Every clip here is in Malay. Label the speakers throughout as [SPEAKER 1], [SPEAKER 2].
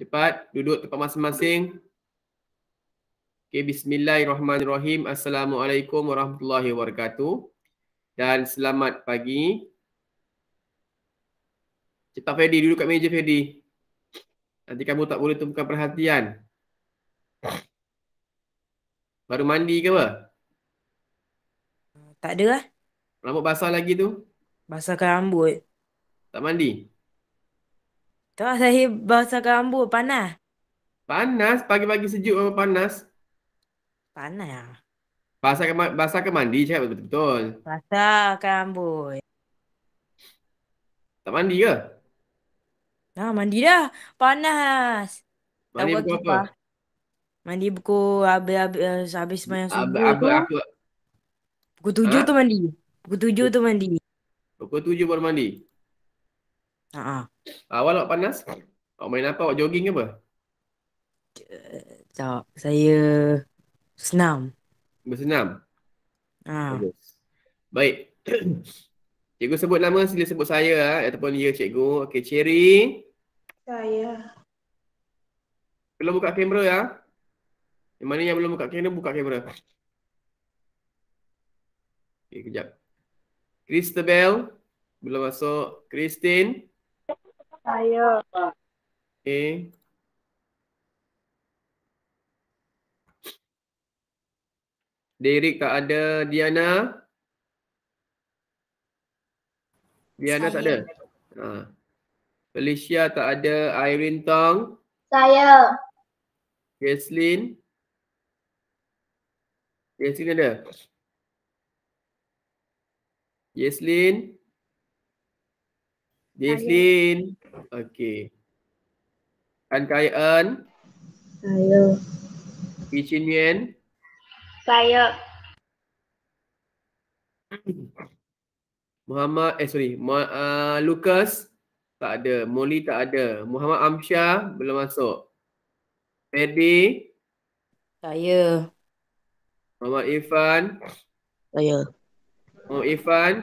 [SPEAKER 1] Cepat duduk tempat masing-masing. Okay, bismillahirrahmanirrahim. Assalamualaikum warahmatullahi wabarakatuh. Dan selamat pagi. Cepat Fedi, duduk kat meja Fedi. Nanti kamu tak boleh tumpukan perhatian. Baru mandi ke apa?
[SPEAKER 2] Tak ada lah.
[SPEAKER 1] Rambut basah lagi tu?
[SPEAKER 2] Basahkan rambut.
[SPEAKER 1] Tak mandi?
[SPEAKER 2] Tak, saya basahkan rambut. Panas.
[SPEAKER 1] Panas, pagi-pagi sejuk apa panas?
[SPEAKER 2] Panas lah.
[SPEAKER 1] Basahkan mandi, cakap betul-betul.
[SPEAKER 2] Basahkan rambut.
[SPEAKER 1] Tak mandi ke?
[SPEAKER 2] Nah, mandi dah. Panas. Tak
[SPEAKER 1] Mandi
[SPEAKER 2] buka
[SPEAKER 1] pukul apa?
[SPEAKER 2] kipas. Mandi pukul habis sembahyang subuh tu.
[SPEAKER 1] Apa?
[SPEAKER 2] Pukul 7
[SPEAKER 1] Ha?
[SPEAKER 2] tu mandi. Pukul 7 tu mandi.
[SPEAKER 1] Pukul 7 baru mandi.
[SPEAKER 2] Haa.
[SPEAKER 1] Awal awak panas? Awak main apa? Awak jogging ke apa?
[SPEAKER 2] Tak. Saya senam.
[SPEAKER 1] Bersenam?
[SPEAKER 2] Haa.
[SPEAKER 1] Bagus. Baik. Cikgu sebut nama, sila sebut saya ataupun ya cikgu. Okey, Cherry.
[SPEAKER 3] Saya.
[SPEAKER 1] Belum buka kamera ya. Yang mana yang belum buka kamera, buka kamera. Okey, kejap. Christabel. Belum masuk. Christine.
[SPEAKER 3] Saya.
[SPEAKER 1] Okey. Derek tak ada. Diana. Diana tak ada. Ha. Felicia tak ada. Irene Tong.
[SPEAKER 3] Saya.
[SPEAKER 1] Jesslyn. Jesslyn ada. Jesslyn. Jesslyn. Okey. Kan Kai-en.
[SPEAKER 3] Saya.
[SPEAKER 1] Yi Chin Yuan.
[SPEAKER 3] Saya.
[SPEAKER 1] Lucas tak ada. Molly tak ada. Muhammad Amsyah belum masuk. Ferdi.
[SPEAKER 2] Saya.
[SPEAKER 1] Muhammad Irfan.
[SPEAKER 2] Saya.
[SPEAKER 1] Muhammad Irfan.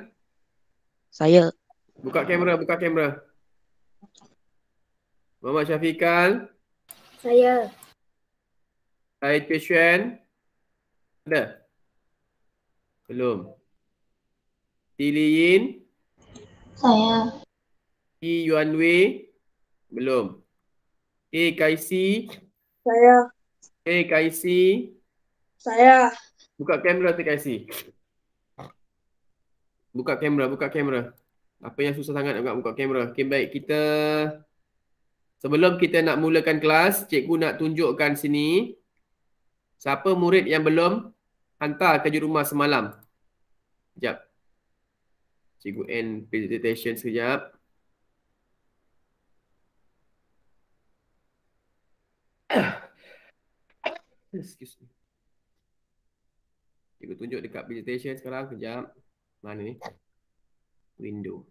[SPEAKER 2] Saya.
[SPEAKER 1] Buka kamera, buka kamera. Muhammad Syafiqal.
[SPEAKER 3] Saya.
[SPEAKER 1] Syed Pishwan. Ada? Belum. Tili Yin.
[SPEAKER 3] Saya.
[SPEAKER 1] Yi Yuan Wei. Belum. Kaisi.
[SPEAKER 3] Saya.
[SPEAKER 1] Kaisi.
[SPEAKER 3] Saya.
[SPEAKER 1] Buka kamera tu Kaisi. Buka kamera, buka kamera. Apa yang susah sangat nak buka kamera? Okay, baik. Sebelum kita nak mulakan kelas, cikgu nak tunjukkan sini siapa murid yang belum hantar kerja rumah semalam. Sekejap. Cikgu end presentation sekejap. Excuse me. Cikgu tunjuk dekat presentation sekarang. Sekejap. Mana ni? Window.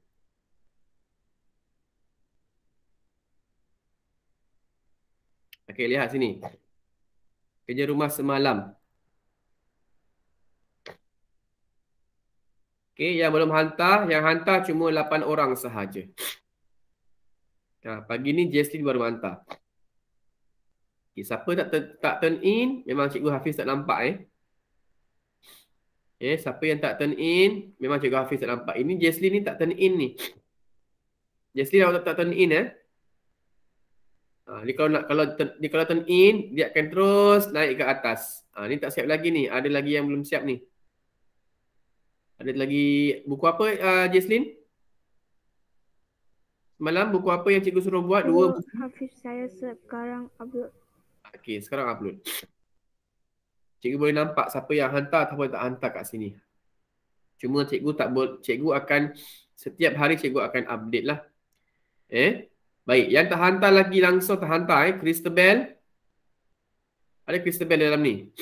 [SPEAKER 1] Okey, lihat sini. Kerja rumah semalam. Okey, yang belum hantar, yang hantar cuma 8 orang sahaja. Pagi ni Jesslyn baru hantar. Okay, siapa tak turn in, memang Cikgu Hafiz tak nampak Okay, siapa yang tak turn in, memang Cikgu Hafiz tak nampak. Ini Jesslyn ni tak turn in ni. Jesslyn awak tak turn in Ni kalau turn in, dia akan terus naik ke atas. Ni tak siap lagi ni. Ada lagi yang belum siap ni. Ada lagi buku apa Jesslyn? Semalam buku apa yang cikgu suruh buat? Dua buku.
[SPEAKER 3] Hafiz saya sekarang upload.
[SPEAKER 1] Okey, sekarang upload. Cikgu boleh nampak siapa yang hantar ataupun tak hantar kat sini. Cuma cikgu akan setiap hari cikgu akan update lah. Baik, yang tak hantar lagi langsung tak hantar Christabel. Ada Christabel dalam ni?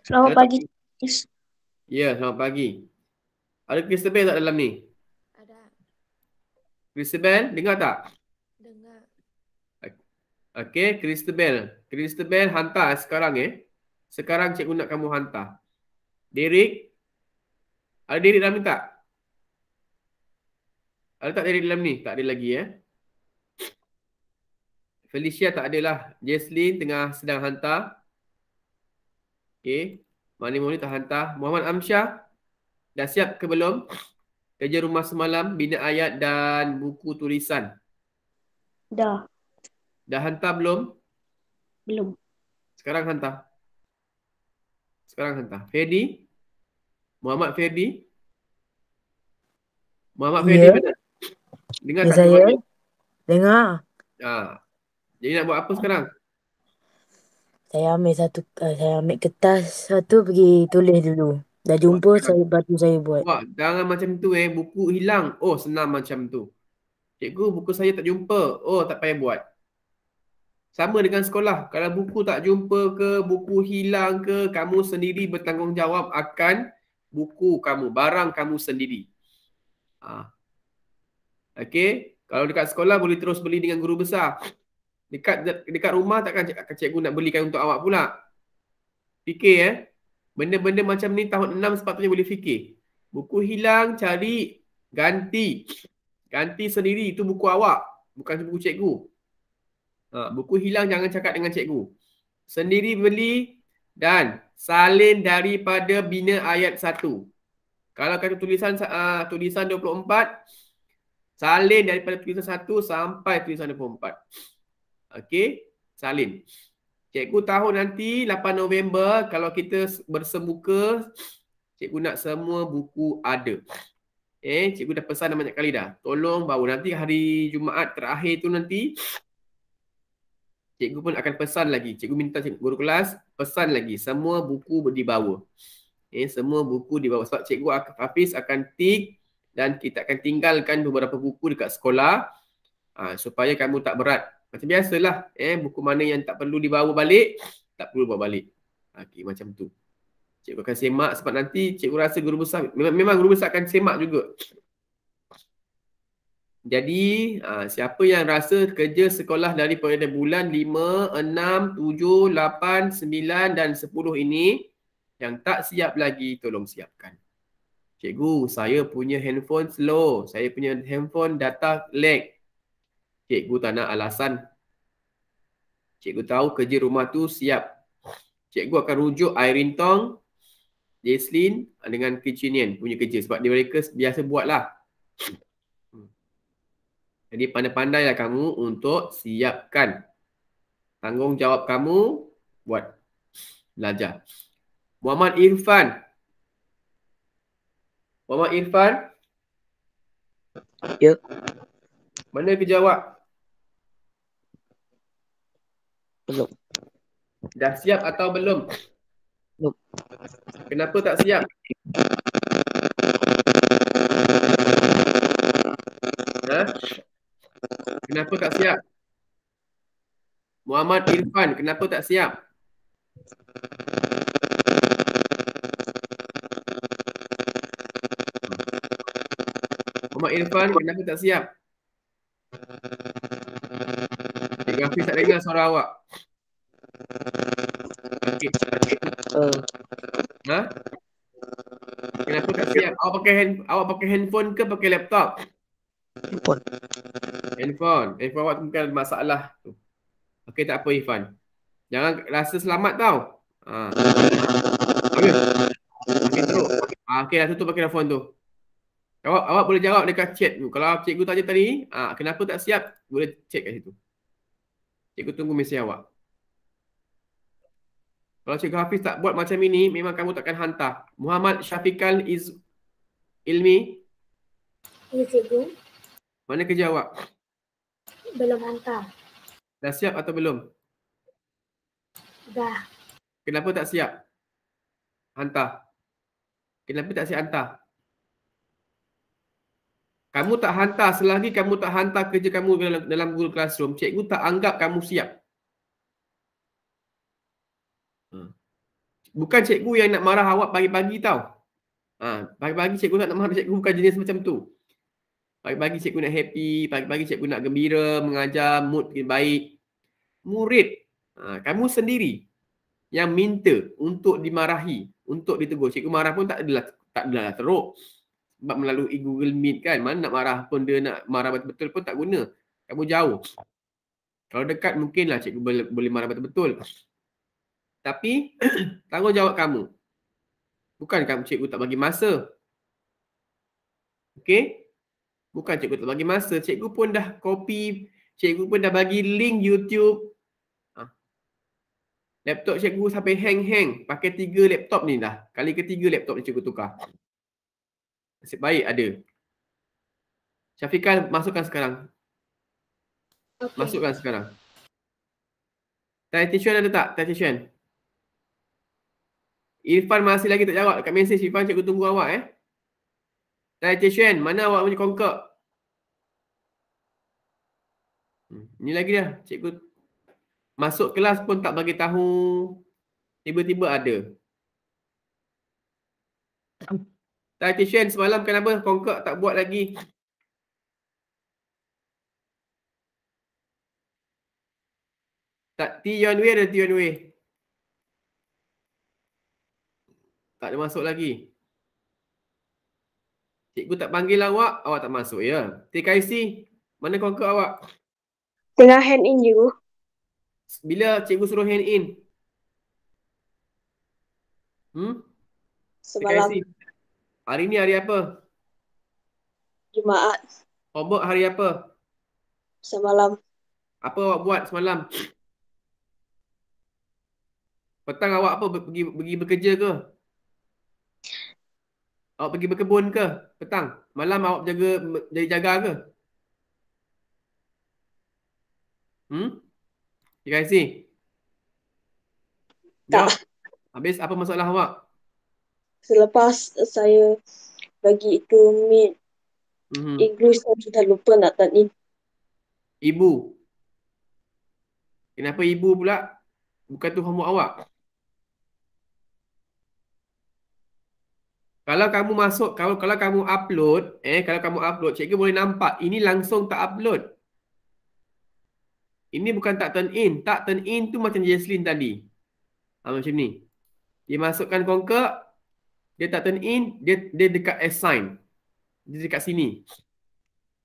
[SPEAKER 3] Selamat pagi.
[SPEAKER 1] Ya, selamat pagi. Ada Christabel tak dalam ni?
[SPEAKER 3] Ada.
[SPEAKER 1] Christabel, dengar tak?
[SPEAKER 3] Dengar.
[SPEAKER 1] Okey, Christabel. Christabel hantar sekarang Sekarang cikgu nak kamu hantar. Derek. Ada Derek dalam ni tak? Ada tak Derek dalam ni? Tak ada lagi Felicia tak adalah. Jesslyn tengah sedang hantar. Okey. Mani tak hantar. Muhammad Amsyah, dah siap ke belum? Kerja rumah semalam, bina ayat dan buku tulisan.
[SPEAKER 3] Dah.
[SPEAKER 1] Dah hantar belum?
[SPEAKER 3] Belum.
[SPEAKER 1] Sekarang hantar. Sekarang hantar. Ferdi? Muhammad Ferdi? Muhammad Ferdi
[SPEAKER 2] Ya,
[SPEAKER 1] mana? Dengar
[SPEAKER 2] ya
[SPEAKER 1] tak
[SPEAKER 2] saya.
[SPEAKER 1] suara dia?
[SPEAKER 2] Dengar.
[SPEAKER 1] Jadi nak buat apa sekarang?
[SPEAKER 2] Saya ambil kertas satu pergi tulis dulu. Dah jumpa saya buat.
[SPEAKER 1] Wah, jangan macam tu buku hilang. Oh, senang macam tu. Cikgu, buku saya tak jumpa. Oh, tak payah buat. Sama dengan sekolah. Kalau buku tak jumpa ke, buku hilang ke, kamu sendiri bertanggungjawab akan buku kamu, barang kamu sendiri. Okey, kalau dekat sekolah boleh terus beli dengan guru besar. Dekat rumah takkan cikgu nak belikan untuk awak pula. Fikir benda-benda macam ni tahun 6 sepatutnya boleh fikir. Buku hilang, cari, ganti. Ganti sendiri, itu buku awak, bukan buku cikgu. Buku hilang jangan cakap dengan cikgu. Sendiri beli dan salin daripada bina ayat 1. Kalau kata tulisan 24, salin daripada tulisan 1 sampai tulisan 24. Okey, salin. Cikgu tahu nanti 8 November kalau kita bersemuka, cikgu nak semua buku ada. Cikgu dah pesan banyak kali dah. Tolong bawa nanti hari Jumaat terakhir tu nanti, cikgu pun akan pesan lagi. Cikgu minta guru kelas pesan lagi semua buku dibawa. Semua buku dibawa sebab cikgu Hafiz akan tik dan kita akan tinggalkan beberapa buku dekat sekolah supaya kamu tak berat. Macam biasalah, buku mana yang tak perlu dibawa balik, tak perlu bawa balik. Okey, macam tu. Cikgu akan semak sebab nanti cikgu rasa guru besar, memang guru besar akan semak juga. Jadi, siapa yang rasa kerja sekolah daripada bulan 5, 6, 7, 8, 9 dan 10 ini, yang tak siap lagi, tolong siapkan. Cikgu, saya punya handphone slow. Saya punya handphone data lag. Cikgu tak nak alasan. Cikgu tahu kerja rumah tu siap. Cikgu akan rujuk Irene Tong, Jesslyn dengan Kicinian punya kerja. Sebab mereka biasa buat lah. Jadi pandai-pandailah kamu untuk siapkan. Tanggungjawab kamu buat belajar. Muhammad Irfan. Muhammad Irfan.
[SPEAKER 2] Ya.
[SPEAKER 1] Mana kerja awak?
[SPEAKER 2] Belum.
[SPEAKER 1] Dah siap atau belum?
[SPEAKER 2] Belum.
[SPEAKER 1] Kenapa tak siap? Kenapa tak siap? Muhammad Irfan, kenapa tak siap? Muhammad Irfan, kenapa tak siap? Cikgu Hafiz tak dengar suara awak. Okey. Kenapa tak siap? Awak pakai handphone ke pakai laptop?
[SPEAKER 2] Handphone.
[SPEAKER 1] Handphone awak tu bukan masalah tu. Okey, tak apa Irfan. Jangan rasa selamat tau. Okey, teruk. Okey, dah tutup pakai telefon tu. Awak boleh jawab dekat chat tu. Kalau cikgu tanya tadi, kenapa tak siap? Boleh check kat situ. Cikgu tunggu mesej awak. Kalau Cikgu Hafiz tak buat macam ini, memang kamu takkan hantar. Muhammad Syafiqal Ilmi.
[SPEAKER 3] Ya, cikgu.
[SPEAKER 1] Mana kerja awak?
[SPEAKER 3] Belum hantar.
[SPEAKER 1] Dah siap atau belum?
[SPEAKER 3] Dah.
[SPEAKER 1] Kenapa tak siap? Hantar. Kenapa tak siap hantar? Kamu tak hantar selagi kamu tak hantar kerja kamu dalam Google Classroom, cikgu tak anggap kamu siap. Bukan cikgu yang nak marah awak pagi-pagi tau. Pagi-pagi cikgu tak nak marah cikgu, bukan jenis macam tu. Pagi-pagi cikgu nak happy, pagi-pagi cikgu nak gembira, mengajar, mood baik. Murid, kamu sendiri yang minta untuk dimarahi, untuk ditegur. Cikgu marah pun tak adalah teruk. Sebab melalui Google Meet kan, mana nak marah pun dia nak marah betul-betul pun tak guna. Kamu jauh. Kalau dekat mungkinlah cikgu boleh marah betul-betul. Tapi tanggungjawab kamu. Bukan kamu cikgu tak bagi masa. Okey? Bukan cikgu tak bagi masa. Cikgu pun dah copy. Cikgu pun dah bagi link YouTube. Laptop cikgu sampai hang-hang. Pakai 3 laptop ni dah. Kali ketiga laptop ni cikgu tukar. Nasib baik ada. Syafiqah masukkan sekarang.
[SPEAKER 3] Okey.
[SPEAKER 1] Masukkan sekarang. Citation ada tak? Citation. Irfan masih lagi tak jawab dekat mesej. Irfan, cikgu tunggu awak Citation, mana awak punya kongkak? Ni lagi dah. Cikgu masuk kelas pun tak bagi tahu. Tiba-tiba ada. Citation, semalam kenapa kongkak tak buat lagi? Tak, T Yuan Wei ada T Yuan Wei. Tak ada masuk lagi. Cikgu tak panggil awak tak masuk ya. TKIC, mana kongkak awak?
[SPEAKER 3] Tengah hand in you.
[SPEAKER 1] Bila cikgu suruh hand in?
[SPEAKER 3] Semalam
[SPEAKER 1] TKIC. Hari ni hari apa?
[SPEAKER 3] Jumaat.
[SPEAKER 1] Homework hari apa?
[SPEAKER 3] Semalam
[SPEAKER 1] Apa awak buat semalam? Petang awak apa? Pergi bekerja ke? Awak pergi berkebun ke? Petang. Malam awak jadi jaga ke? TKIC. Jawab. Habis apa masalah awak?
[SPEAKER 3] selepas saya bagi itu meet English, saya sudah lupa nak turn in.
[SPEAKER 1] Ibu. Kenapa ibu pula? Bukan tu homework awak. Kalau kamu masuk, kalau kamu upload, cikgu boleh nampak. Ini langsung tak upload. Ini bukan tak turn in. Tak turn in tu macam Jesslyn tadi. Macam ni. Dia masukkan kongkak, dia tak turn in, dia dekat assign. Dia dekat sini.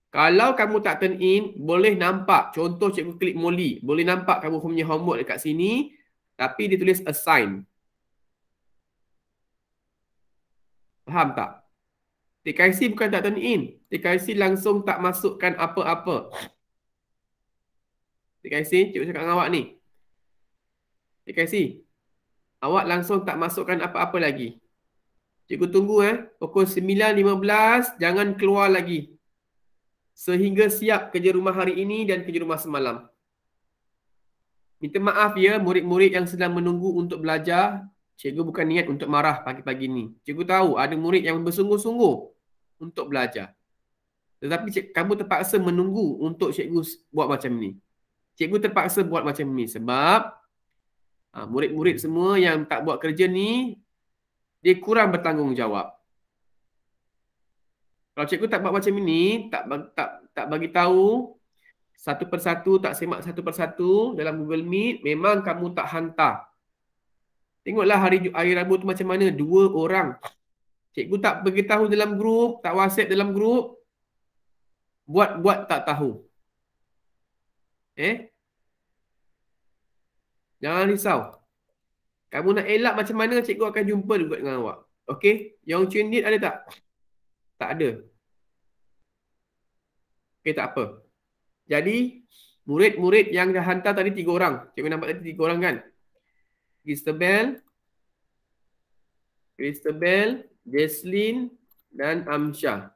[SPEAKER 1] Kalau kamu tak turn in, boleh nampak. Contoh cikgu klik Molly. Boleh nampak kamu punya homework dekat sini. Tapi dia tulis assign. Faham tak? TKIC bukan tak turn in. TKIC langsung tak masukkan apa-apa. TKIC, cikgu cakap dengan awak ni. TKIC, awak langsung tak masukkan apa-apa lagi. Cikgu tunggu pukul 9.15, jangan keluar lagi. Sehingga siap kerja rumah hari ini dan kerja rumah semalam. Minta maaf ya murid-murid yang sedang menunggu untuk belajar. Cikgu bukan niat untuk marah pagi-pagi ni. Cikgu tahu ada murid yang bersungguh-sungguh untuk belajar. Tetapi kamu terpaksa menunggu untuk cikgu buat macam ni. Cikgu terpaksa buat macam ni sebab murid-murid semua yang tak buat kerja ni, dia kurang bertanggungjawab. Kalau cikgu tak buat macam ini, tak bagi tahu satu persatu, tak semak satu persatu dalam Google Meet, memang kamu tak hantar. Tengoklah hari Rabu tu macam mana, 2 orang. Cikgu tak beritahu dalam grup, tak WhatsApp dalam grup, buat tak tahu. Jangan risau. Kamu nak elak macam mana, cikgu akan jumpa juga dengan awak. Okey? Yang Cundit ada tak? Tak ada. Okey, tak apa. Jadi, murid-murid yang dah hantar tadi 3 orang. Cikgu nampak tadi 3 orang kan? Christabel, Jesslyn dan Amsyah.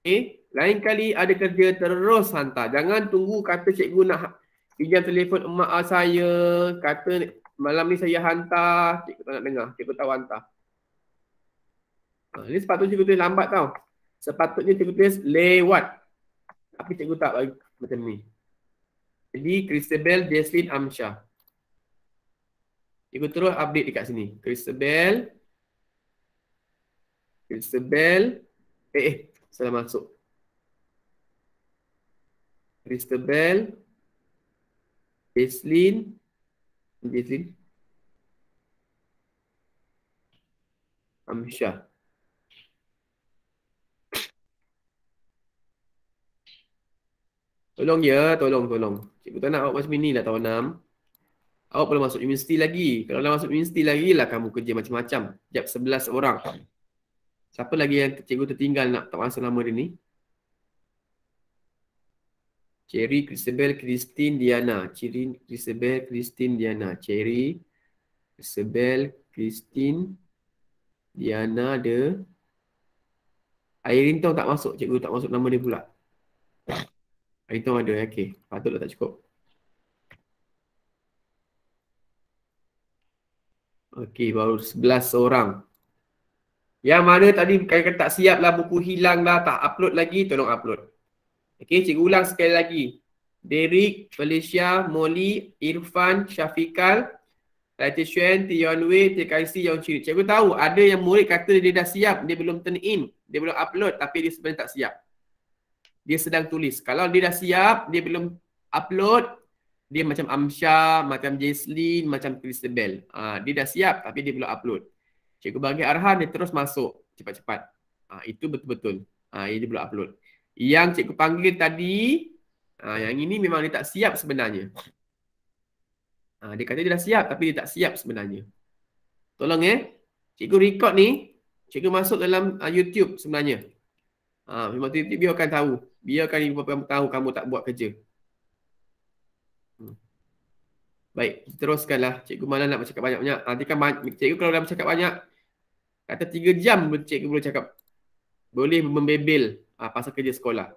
[SPEAKER 1] Okey, lain kali ada kerja terus hantar. Jangan tunggu kata cikgu nak pinjam telefon emak saya, kata malam ni saya hantar, cikgu tak nak dengar, cikgu tahu hantar. Ini sepatutnya cikgu tulis lambat tau. Sepatutnya cikgu tulis lewat. Tapi cikgu tak bagi macam ni. Jadi Christabel, Jesslyn, Amsyah. Cikgu terus update dekat sini. Christabel, salah masuk. Christabel, Jesslyn, Amsyah. Tolong ya, tolong. Cikgu tak nak awak macam ni lah tahun 6. Awak perlu masuk universiti lagi. Kalau dah masuk universiti lagi lah kamu kerja macam-macam. Jap 11 orang. Siapa lagi yang cikgu tertinggal nak tak masuk nama dia ni? Cherry, Christabel, Christine, Diana. Cherry, Christabel, Christine, Diana. Cherry, Christabel, Christine, Diana ada. Airin Tong tak masuk. Cikgu tak masuk nama dia pula. Airin Tong ada. Okey. Patutlah tak cukup. Okey, baru 11 orang. Yang mana tadi kata tak siap lah, buku hilang lah, tak upload lagi, tolong upload. Okey, cikgu ulang sekali lagi. Derek, Felicia, Molly, Irfan, Syafiqal, Letition, Tion Wei, TKC, Yang Ciri. Cikgu tahu ada yang murid kata dia dah siap, dia belum turn in, dia belum upload tapi dia sebenarnya tak siap. Dia sedang tulis. Kalau dia dah siap, dia belum upload, dia macam Amsha, macam Jesslyn, macam Christabel. Dia dah siap tapi dia belum upload. Cikgu bagi arahan, dia terus masuk cepat-cepat. Itu betul-betul. Dia belum upload. Yang cikgu panggil tadi, yang ini memang dia tak siap sebenarnya. Dia kata dia dah siap tapi dia tak siap sebenarnya. Tolong cikgu record ni, cikgu masuk dalam YouTube sebenarnya. Memang YouTube biarkan tahu. Biarkan ibu bapa tahu kamu tak buat kerja. Baik, teruskanlah. Cikgu malah nak bercakap banyak-banyak. Nanti kan cikgu kalau dah bercakap banyak, kata 3 jam cikgu boleh cakap. Boleh membebel pasal kerja sekolah.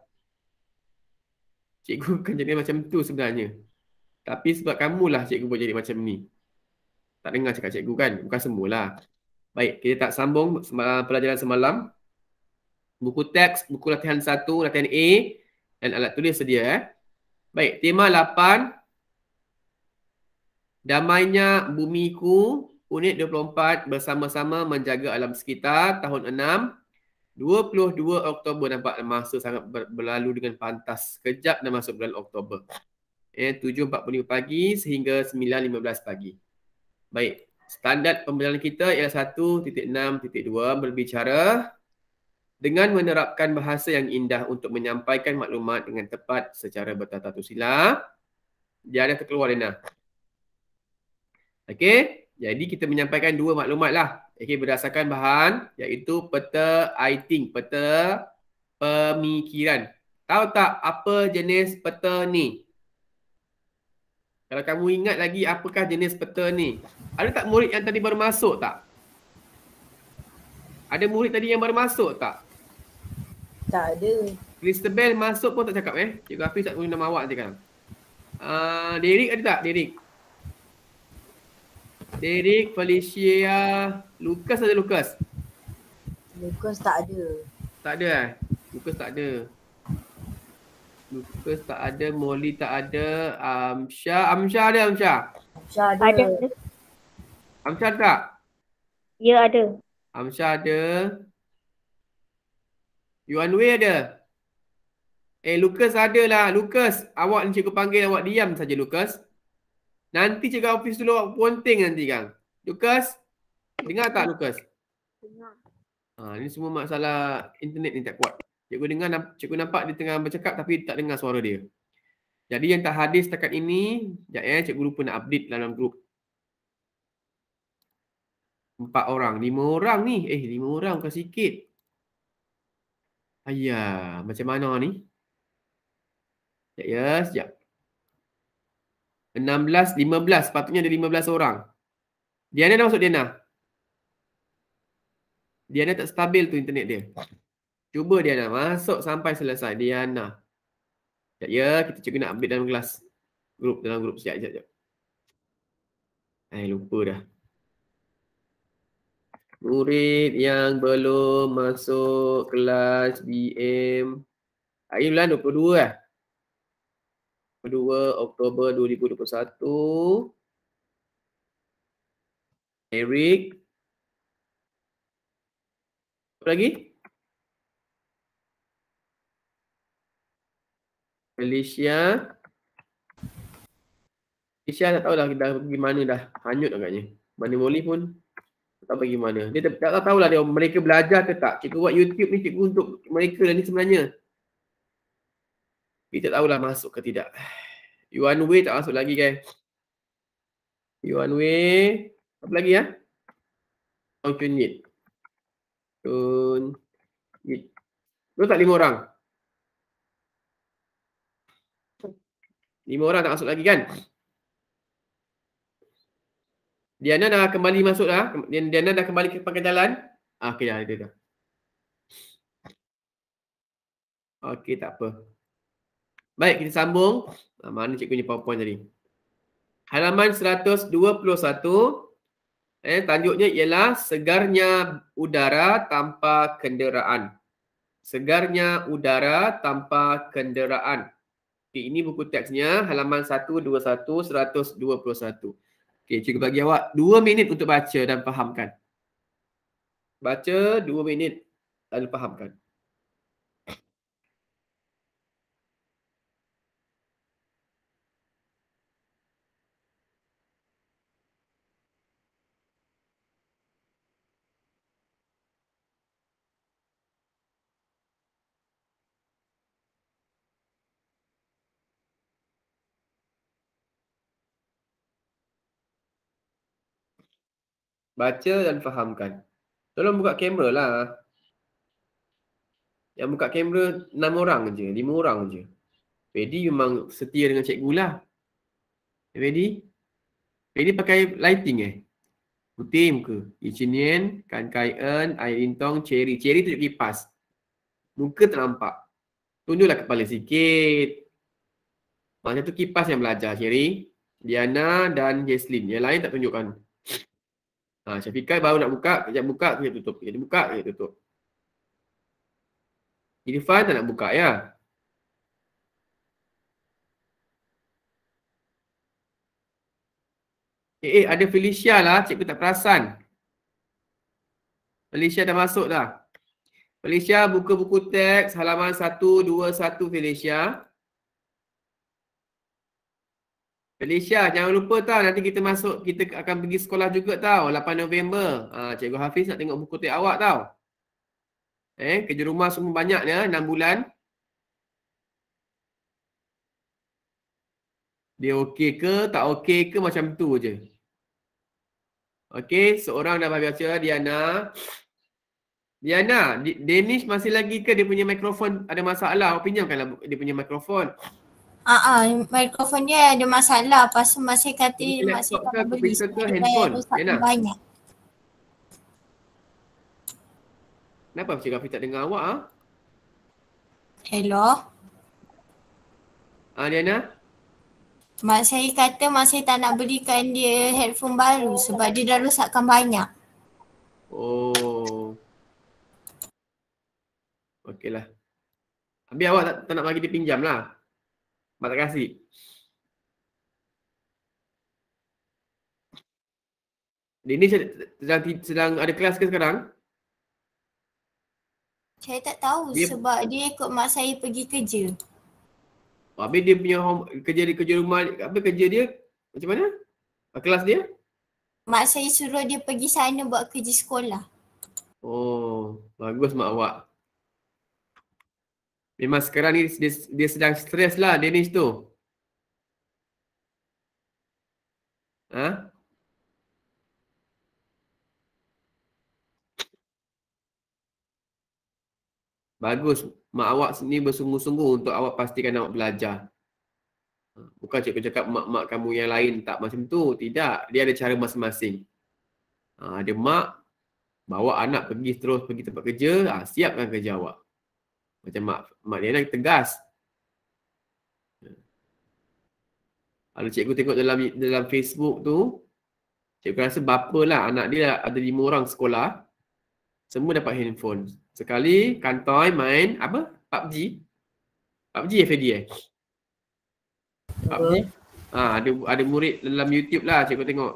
[SPEAKER 1] Cikgu kan jadi macam tu sebenarnya. Tapi sebab kamulah cikgu boleh jadi macam ni. Tak dengar cakap cikgu kan? Bukan semualah. Baik, kita tak sambung pelajaran semalam. Buku teks, buku latihan 1, latihan A dan alat tulis sedia. Baik, tema 8. Damainya bumiku, unit 24 bersama-sama menjaga alam sekitar, tahun 6. 22 Oktober, nampak masa sangat berlalu dengan pantas. Sekejap dah masuk bulan Oktober. 7.45 pagi sehingga 9.15 pagi. Baik, standard pembelajaran kita ialah 1.6.2 berbicara dengan menerapkan bahasa yang indah untuk menyampaikan maklumat dengan tepat secara bertata sila. Dia ada terkeluar Lena. Okey, jadi kita menyampaikan 2 maklumat lah. Okey, berdasarkan bahan iaitu peta I think, peta pemikiran. Tahu tak apa jenis peta ni? Kalau kamu ingat lagi apakah jenis peta ni? Ada tak murid yang tadi baru masuk tak? Ada murid tadi yang baru masuk tak?
[SPEAKER 2] Tak ada.
[SPEAKER 1] Christabel masuk pun tak cakap Cikgu Hafiz tak guna nama awak sekarang. Derek ada tak? Derek, Felicia, Lucas ada Lucas?
[SPEAKER 2] Lucas tak ada.
[SPEAKER 1] Tak ada Lucas tak ada. Lucas tak ada, Molly tak ada, Amsha ada Amsha?
[SPEAKER 2] Amsha ada.
[SPEAKER 1] Amsha ada tak?
[SPEAKER 3] Ya, ada.
[SPEAKER 1] Amsha ada. Yuan Wei ada? Lucas ada lah. Lucas, awak ni cikgu panggil awak diam saja Lucas. Nanti cikgu Hafiz dulu awak ponting nanti kan. Lucas, dengar tak Lucas?
[SPEAKER 3] Dengar.
[SPEAKER 1] Ini semua masalah internet ni tak kuat. Cikgu nampak dia tengah bercakap tapi tak dengar suara dia. Jadi yang tak hadir setakat ini, cikgu lupa nak update dalam grup. 4 orang, 5 orang ni. 5 orang bukan sikit. Ayah, macam mana ni? Sekejap. 16, 15. Sepatutnya ada 15 orang. Diana dah masuk Diana. Diana tak stabil tu internet dia. Cuba Diana masuk sampai selesai. Diana. Kita cikgu nak update dalam kelas. Dalam grup. Sekejap. Lupa dah. Murid yang belum masuk kelas BM. Hari bulan 22 lah. 22 Oktober 2021. Eric. Apa lagi? Felicia. Felicia tak tahulah dah pergi mana dah. Hanyut agaknya. Mana Molly pun tak tahu pergi mana. Dia tak tahulah dia mereka belajar ke tak. Cikgu buat YouTube ni cikgu untuk mereka lah ni sebenarnya. Kita tak tahulah masuk ke tidak. Yuan Wei tak masuk lagi guys. Yuan Wei. Apa lagi ya? Chun Yit. Chun Yit. Betul tak 5 orang? 5 orang tak masuk lagi kan? Diana dah kembali masuk dah. Diana dah kembali ke pangkat jalan. Okey dah, itu dah. Okey, tak apa. Baik, kita sambung. Mana cikgu punya PowerPoint tadi? Halaman 121. Tanjuknya ialah segarnya udara tanpa kenderaan. Segarnya udara tanpa kenderaan. Okay, ini buku teksnya halaman 121, 121. Okey, cikgu bagi awak 2 minit untuk baca dan fahamkan. Baca 2 minit dan fahamkan. Baca dan fahamkan. Tolong buka kamera lah. Yang buka kamera 6 orang je, 5 orang je. Fedi memang setia dengan cikgu lah. Fedi pakai lighting Putih muka. Ichinian, Kan Kai En, Airin Tong, Cherry. Cherry tunjuk kipas. Muka tak nampak. Tunjuklah kepala sikit. Macam tu kipas yang belajar Cherry. Diana dan Jesslyn. Yang lain tak tunjukkan. Syafiqah baru nak buka, kejap buka, kejap tutup. Kejap buka, kejap tutup. Irfan tak nak buka ya. Ada Felicia lah, cikgu tak perasan. Felicia dah masuk dah. Felicia buka buku teks halaman 121 Felicia. Felicia, jangan lupa tau nanti kita masuk, kita akan pergi sekolah juga tau 8 November. Cikgu Hafiz nak tengok buku teks awak tau. Kerja rumah semua banyak ya, 6 bulan. Dia okey ke, tak okey ke macam tu je. Okey, seorang dah baca Diana. Diana, Danish masih lagi ke dia punya mikrofon ada masalah? Awak pinjamkanlah dia punya mikrofon.
[SPEAKER 4] Mikrofon dia ada masalah. Lepas tu masih kata masih tak beli.
[SPEAKER 1] Handphone.
[SPEAKER 4] Banyak.
[SPEAKER 1] Kenapa Cik Rafi tak dengar awak?
[SPEAKER 4] Hello?
[SPEAKER 1] Diana?
[SPEAKER 4] Mak saya kata masih tak nak belikan dia headphone baru sebab dia dah rosakkan banyak.
[SPEAKER 1] Oh. Okeylah. Habis awak tak nak bagi dia pinjam lah. Mak tak kasih. Dia ni sedang ada kelas ke sekarang?
[SPEAKER 4] Saya tak tahu sebab dia ikut mak saya pergi kerja.
[SPEAKER 1] Habis dia punya kerja rumah, apa kerja dia? Macam mana? Kelas dia?
[SPEAKER 4] Mak saya suruh dia pergi sana buat kerja sekolah.
[SPEAKER 1] Oh, bagus mak awak. Memang sekarang ni dia sedang stres lah Danish tu. Bagus. Mak awak ni bersungguh-sungguh untuk awak pastikan awak belajar. Bukan cikgu cakap mak-mak kamu yang lain tak macam tu. Tidak. Dia ada cara masing-masing. Ada mak bawa anak pergi tempat kerja, siapkan kerja awak. Macam mak dia nak tegas. Kalau cikgu tengok dalam Facebook tu, cikgu rasa bapa lah anak dia ada 5 orang sekolah. Semua dapat handphone. Sekali kantoi main apa? PUBG. PUBG FAD PUBG. Ada murid dalam YouTube lah cikgu tengok.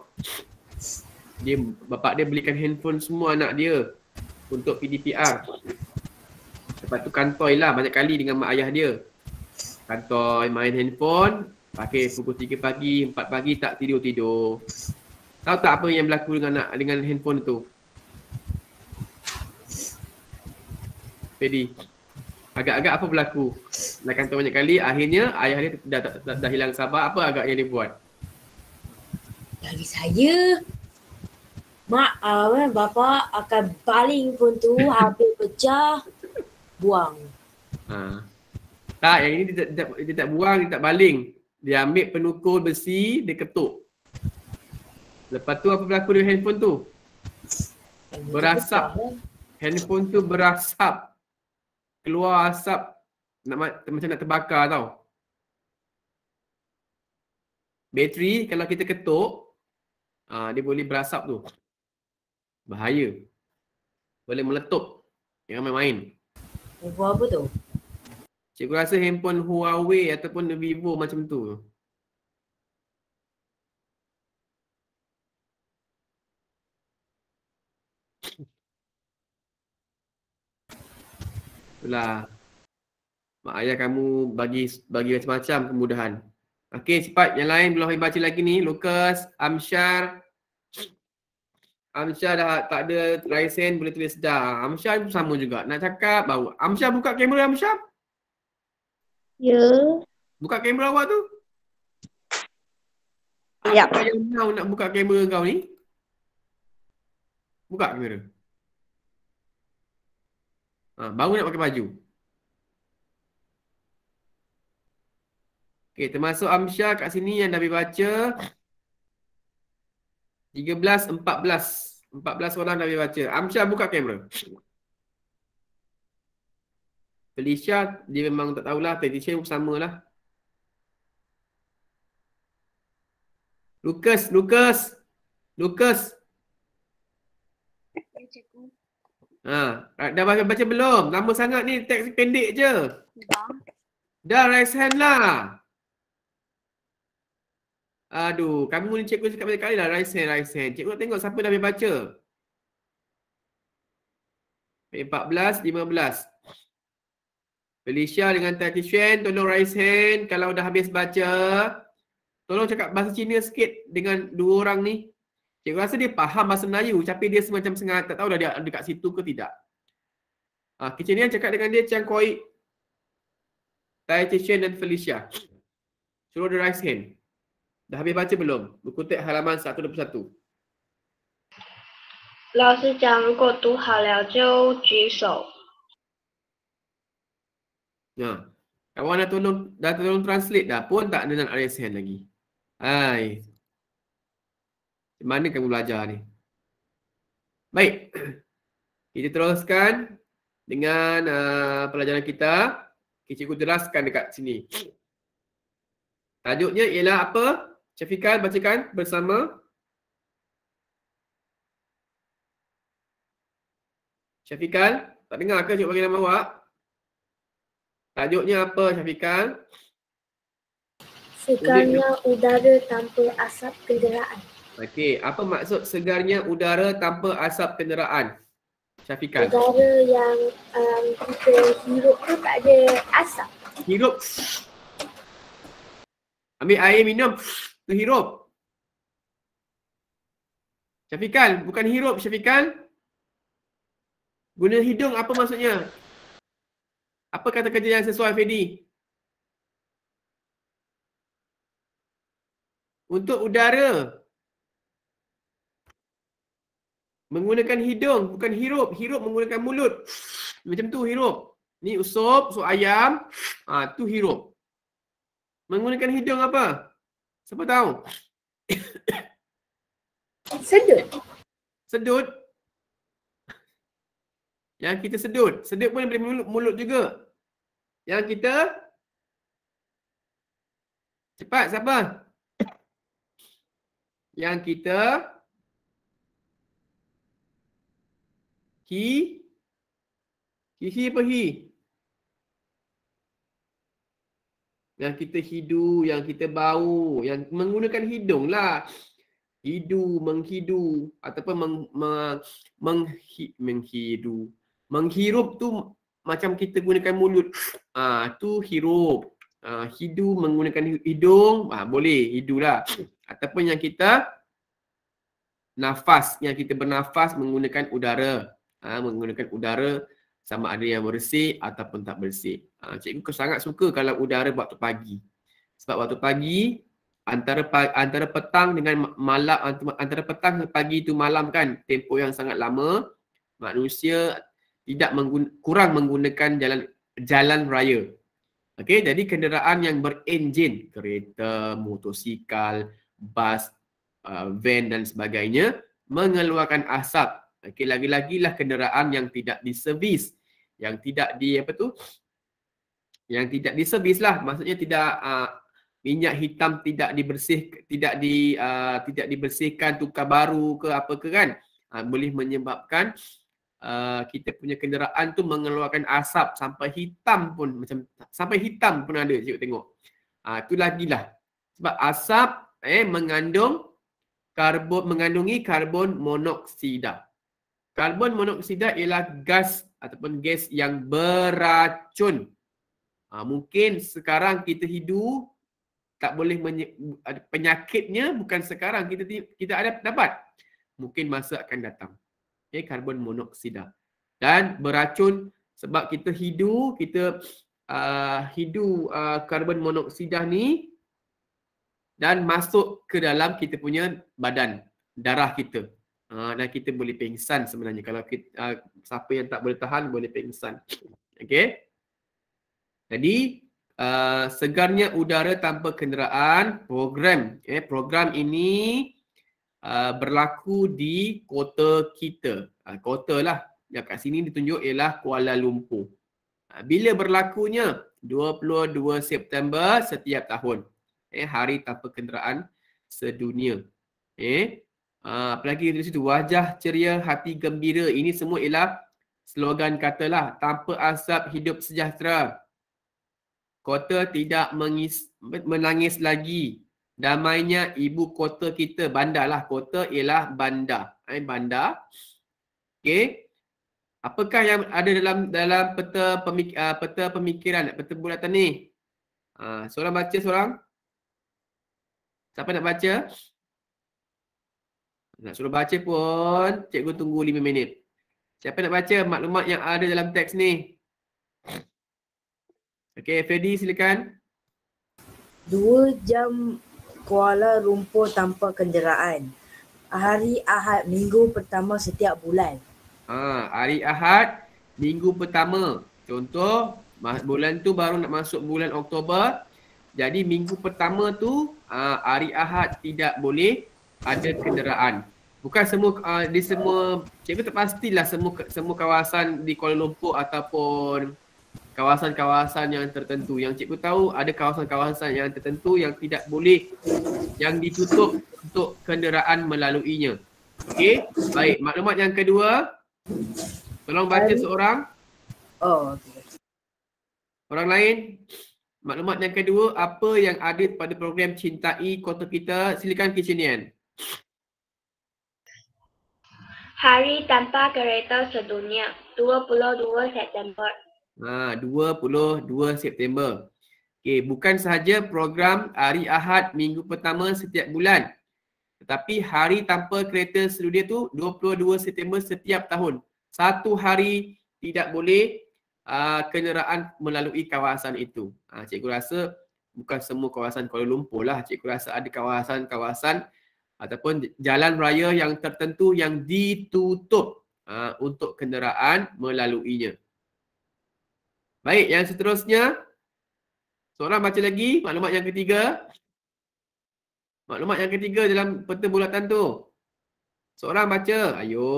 [SPEAKER 1] Bapak dia belikan handphone semua anak dia untuk PDPR. Lepas tu kantoi lah banyak kali dengan mak ayah dia. Kantoi main handphone, pakai pukul 3 pagi, 4 pagi tak tidur-tidur. Tahu tak apa yang berlaku dengan handphone tu? Fedi, agak-agak apa berlaku? Nak kata banyak kali, akhirnya ayah dia dah hilang sabar. Apa agaknya dia buat?
[SPEAKER 2] Bagi saya, bapa akan baling pun tu, habis pecah, buang.
[SPEAKER 1] Tak, yang ini dia tak buang, dia tak baling. Dia ambil penukul besi, dia ketuk. Lepas tu apa berlaku dengan handphone tu? Berasap. Handphone tu berasap. Keluar asap macam nak terbakar tau. Bateri kalau kita ketuk, dia boleh berasap tu. Bahaya. Boleh meletup. Jangan main-main.
[SPEAKER 2] Handphone apa tu?
[SPEAKER 1] Cikgu rasa handphone Huawei ataupun Vivo macam tu. Itulah. Mak ayah kamu bagi macam-macam kemudahan. Okey, cepat. Yang lain belum baca lagi ni. Lucas, Amsyar. Amsyar dah tak ada lesen, boleh tulis dah. Amsyar pun sama juga. Nak cakap baru. Amsyar buka kamera Amsyar.
[SPEAKER 3] Ya.
[SPEAKER 1] Buka kamera awak tu.
[SPEAKER 3] Ya.
[SPEAKER 1] Apa yang kau nak buka kamera kau ni? Buka kamera. Baru nak pakai baju. Okey, termasuk Amsyar kat sini yang dah baca 13, 14. 14 orang dah baca. Amsyar buka kamera. Felicia, dia memang tak tahulah. Felicia pun sama lah. Lucas. Dah baca belum? Lama sangat ni, teks pendek je. Dah raise hand lah. Aduh, kamu ni cikgu cakap banyak kali lah raise hand. Cikgu nak tengok siapa dah baca. 14, 15. Felicia dengan Tati Xuan, tolong raise hand. Kalau dah habis baca, tolong cakap bahasa Cina sikit dengan dua orang ni. Cikgu rasa dia faham bahasa Melayu, tapi dia semacam sengaja tak tahu dah dia ada kat situ ke tidak. Kecinian cakap dengan dia Chiang Koi, Tati Xuan dan Felicia. Suruh dia raise hand. Dah habis baca belum? Buku teks halaman 121.
[SPEAKER 3] 老师讲过读好了就举手。
[SPEAKER 1] Kawan dah tolong translate dah pun tak ada nak raise hand lagi. Hai. Macam mana kamu belajar ni? Baik. Kita teruskan dengan pelajaran kita. Cikgu jelaskan dekat sini. Tajuknya ialah apa? Syafiqah bacakan bersama. Syafiqah, tak dengar ke cikgu bagi nama awak? Tajuknya apa Syafiqah?
[SPEAKER 3] Segarnya udara tanpa asap kenderaan.
[SPEAKER 1] Okey, apa maksud segarnya udara tanpa asap kenderaan? Syafiqah.
[SPEAKER 3] Udara yang kita hirup tu tak ada asap.
[SPEAKER 1] Hirup. Ambil air minum, hirup. Syafiqah, bukan hirup Syafiqah. Guna hidung apa maksudnya? Apa kata kerja yang sesuai Fedi? Untuk udara. Menggunakan hidung, bukan hirup. Hirup menggunakan mulut. Macam tu hirup. Ni sup ayam. Tu hirup. Menggunakan hidung apa? Siapa tahu?
[SPEAKER 3] Sedut.
[SPEAKER 1] Sedut. Yang kita sedut. Sedut pun dari mulut juga. Yang kita cepat siapa? Yang kita hi apa hi? Yang kita hidu, yang kita bau, yang menggunakan hidung lah. Hidu, menghidu ataupun menghidu. Menghirup tu macam kita gunakan mulut. Tu hirup. Hidu menggunakan hidung, boleh hidu lah. Ataupun yang kita nafas, yang kita bernafas menggunakan udara. Menggunakan udara sama ada yang bersih ataupun tak bersih. Cikgu sangat suka kalau udara waktu pagi. Sebab waktu pagi antara petang dengan malam, antara petang dan pagi itu malam kan, tempoh yang sangat lama, manusia kurang menggunakan jalan raya. Okey, jadi kenderaan yang berenjin, kereta, motosikal, bas, van dan sebagainya mengeluarkan asap. Okey, lagi-lagilah kenderaan yang tidak diservis, yang tidak diservis lah, maksudnya tidak minyak hitam tidak dibersihkan, tukar baru ke apa ke kan, boleh menyebabkan kita punya kenderaan tu mengeluarkan asap sampai hitam pun ada, cikgu tengok. Itu lagilah. Sebab asap mengandungi karbon monoksida. Karbon monoksida ialah gas ataupun gas yang beracun. Mungkin sekarang kita hidup tak boleh penyakitnya bukan sekarang kita ada dapat. Mungkin masa akan datang. Okay, karbon monoksida. Dan beracun sebab kita hidu karbon monoksida ni dan masuk ke dalam kita punya badan, darah kita. Dan kita boleh pingsan sebenarnya. Kalau siapa yang tak boleh tahan boleh pingsan. Okey. Jadi segarnya udara tanpa kenderaan, program ini berlaku di kota kita. Kota lah. Yang kat sini ditunjuk ialah Kuala Lumpur. Bila berlakunya? 22 September setiap tahun. Hari tanpa kenderaan sedunia. Apalagi di situ, wajah ceria, hati gembira. Ini semua ialah slogan katalah, tanpa asap hidup sejahtera. Kota tidak menangis lagi. Damainya ibu kota kita, bandar lah. Kota ialah bandar. Bandar. Okey. Apakah yang ada dalam peta pemikiran, peta bulatan ni? Seorang baca seorang? Siapa nak baca? Nak suruh baca pun, cikgu tunggu 5 minit. Siapa nak baca maklumat yang ada dalam teks ni? Okey, Fedi silakan.
[SPEAKER 2] 2 jam Kuala Lumpur tanpa kenderaan. Hari Ahad minggu pertama setiap bulan.
[SPEAKER 1] Hari Ahad minggu pertama. Contoh, bulan tu baru nak masuk bulan Oktober. Jadi minggu pertama tu hari Ahad tidak boleh ada kenderaan. Bukan semua di semua, cikgu tak pastilah semua kawasan di Kuala Lumpur ataupun kawasan-kawasan yang tertentu. Yang cikgu tahu ada kawasan-kawasan yang tertentu yang tidak boleh, yang ditutup untuk kenderaan melaluinya. Okey, baik. Maklumat yang kedua, tolong baca seorang.
[SPEAKER 2] Okey.
[SPEAKER 1] Orang lain. Maklumat yang kedua, apa yang ada pada program Cintai Kota Kita? Silakan Kicinian.
[SPEAKER 5] Hari Tanpa Kereta Sedunia, 22 September.
[SPEAKER 1] 22 September. Okey, bukan sahaja program hari Ahad minggu pertama setiap bulan. Tetapi hari tanpa kereta sedunia tu 22 September setiap tahun. Satu hari tidak boleh kenderaan melalui kawasan itu. Cikgu rasa bukan semua kawasan Kuala Lumpur lah. Cikgu rasa ada kawasan-kawasan ataupun jalan raya yang tertentu yang ditutup untuk kenderaan melaluinya. Baik, yang seterusnya. Seorang baca lagi maklumat yang ketiga. Maklumat yang ketiga dalam peta bulatan tu. Seorang baca. Ayo.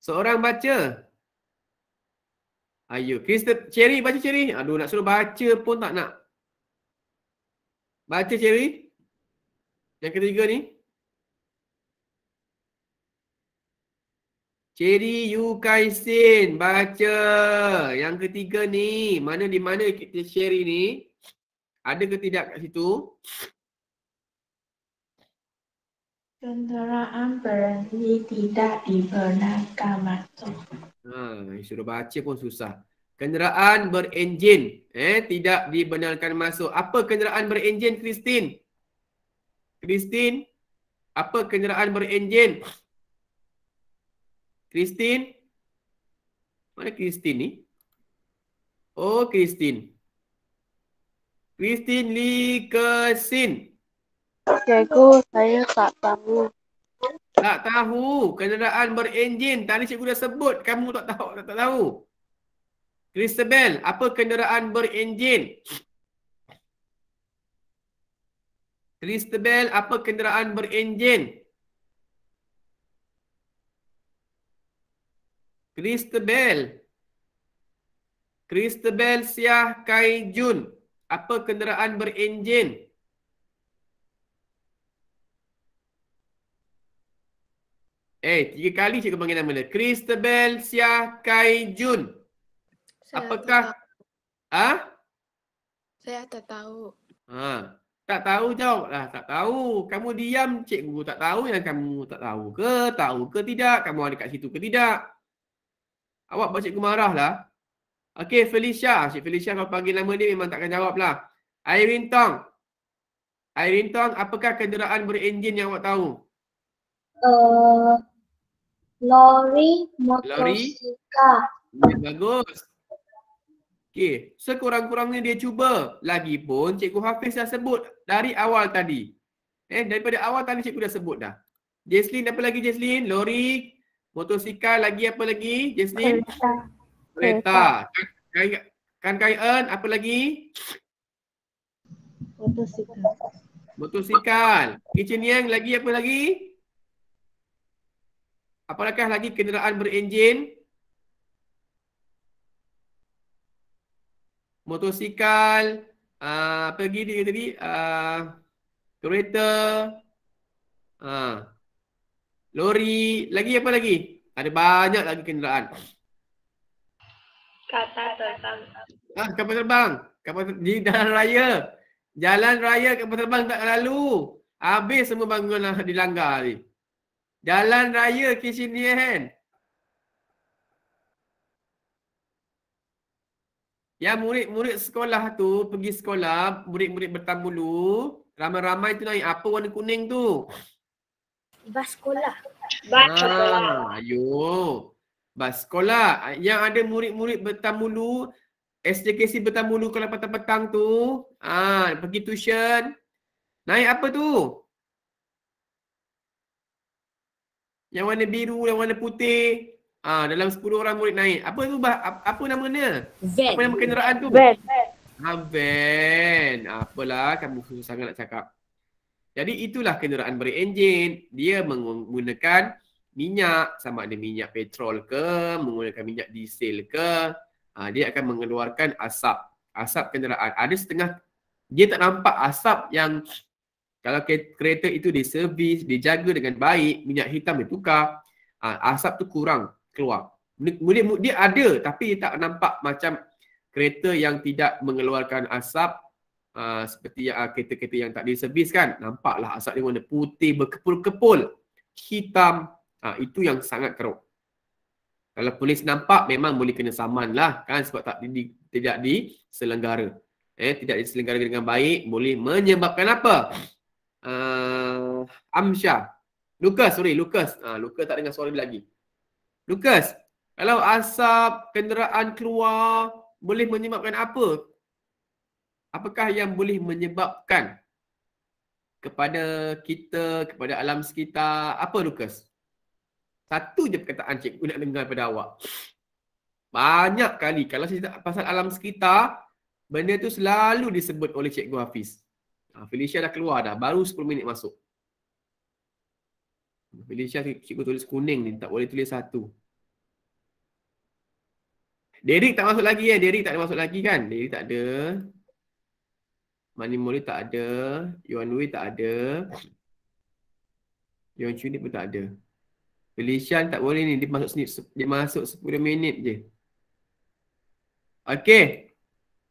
[SPEAKER 1] Seorang baca. Ayo. Cherry, baca Cherry. Aduh, nak suruh baca pun tak nak. Baca Cherry. Yang ketiga ni. Cherry Yukaisin. Baca. Yang ketiga ni. Di mana kita Cherry ni? Ada ke tidak kat situ?
[SPEAKER 6] Kenderaan berhenti tidak dibenarkan masuk.
[SPEAKER 1] Suruh baca pun susah. Kenderaan berenjin tidak dibenarkan masuk. Apa kenderaan berenjin, Christine? Christine, apa kenderaan berenjin? Christine? Mana Christine ni? Oh, Christine. Christine Lee Kesin.
[SPEAKER 7] Cikgu, saya tak tahu.
[SPEAKER 1] Tak tahu. Kenderaan berenjin. Tadi cikgu dah sebut. Kamu tak tahu. Christabel, apa kenderaan berenjin? Christabel, apa kenderaan berenjin? Christabel Siah Kai Jun, apa kenderaan berenjin? Tiga kali cikgu panggil nama dia. Christabel Siah Kai Jun. Apakah?
[SPEAKER 7] Saya tak tahu.
[SPEAKER 1] Tak tahu jawablah. Tak tahu. Kamu diam, cikgu tak tahu yang kamu tak tahu ke? Tahu ke tidak? Kamu ada kat situ ke tidak? Awak buat cikgu marah lah. Okey, Felicia. Cik Felicia kalau panggil nama dia memang takkan jawab lah. Irene Tong. Irene Tong, apakah kenderaan berenjin yang awak tahu?
[SPEAKER 5] Lori, motosikal.
[SPEAKER 1] Bagus. Okey, sekurang-kurangnya dia cuba. Lagipun Cikgu Hafiz dah sebut dari awal tadi. Daripada awal tadi cikgu dah sebut dah. Jesslyn, apa lagi Jesslyn? Lori, motosikal, lagi apa lagi? Jesslyn? Kereta. Kan Kayan, apa lagi? Motosikal. Kitchen Yang, lagi apa lagi? Apakah lagi kenderaan berenjin? Motosikal, apa lagi dia tadi? Kereta, lori, lagi apa lagi? Ada banyak lagi kenderaan.
[SPEAKER 5] Kapal terbang.
[SPEAKER 1] Kapal terbang. Di jalan raya. Jalan raya kapal terbang tak lalu. Habis semua bangunan dilanggar ni. Jalan raya Kisinian. Yang murid-murid sekolah tu pergi sekolah, murid-murid bertamulu, ramai-ramai tu naik apa warna kuning tu?
[SPEAKER 5] Bas sekolah. Bas sekolah.
[SPEAKER 1] Ayo. Bas sekolah. Yang ada murid-murid bertamulu, SJKC bertamulu kalau petang-petang tu, pergi tuition. Naik apa tu? Yang warna biru, yang warna putih. Dalam 10 orang murid naik. Apa tu? Apa namanya?
[SPEAKER 2] Van.
[SPEAKER 1] Apa nama kenderaan tu?
[SPEAKER 7] Van.
[SPEAKER 1] Van. Apalah kamu susah sangat nak cakap. Jadi itulah kenderaan berenjin. Dia menggunakan minyak, sama ada minyak petrol ke, menggunakan minyak diesel ke. Dia akan mengeluarkan asap. Asap kenderaan. Ada setengah, dia tak nampak asap yang kalau kereta itu diservis, dijaga dengan baik, minyak hitam ditukar, asap tu kurang keluar. Dia ada tapi dia tak nampak macam kereta yang tidak mengeluarkan asap seperti kereta-kereta yang tak diservis kan. Nampaklah asap dia warna putih, berkepul-kepul, hitam. Itu yang sangat kerap. Kalau polis nampak memang boleh kena saman lah kan, sebab tidak diselenggara. Tidak diselenggara dengan baik, boleh menyebabkan apa? Amsyah. Lucas tak dengar suara dia lagi. Lucas, kalau asap kenderaan keluar boleh menyebabkan apa? Apakah yang boleh menyebabkan kepada kita, kepada alam sekitar? Apa Lucas? Satu je perkataan cikgu nak dengar daripada awak. Banyak kali kalau cerita pasal alam sekitar, benda tu selalu disebut oleh Cikgu Hafiz. Felicia dah keluar dah, baru 10 minit masuk. Felicia cikgu tulis kuning ni, tak boleh tulis satu. Derek tak masuk lagi Derek tak ada masuk lagi kan? Derek tak ada. Mani Mori tak ada. Yuan Wei tak ada. Yuan Chu ni pun tak ada. Felicia tak boleh ni, dia masuk 10 minit je. Okey.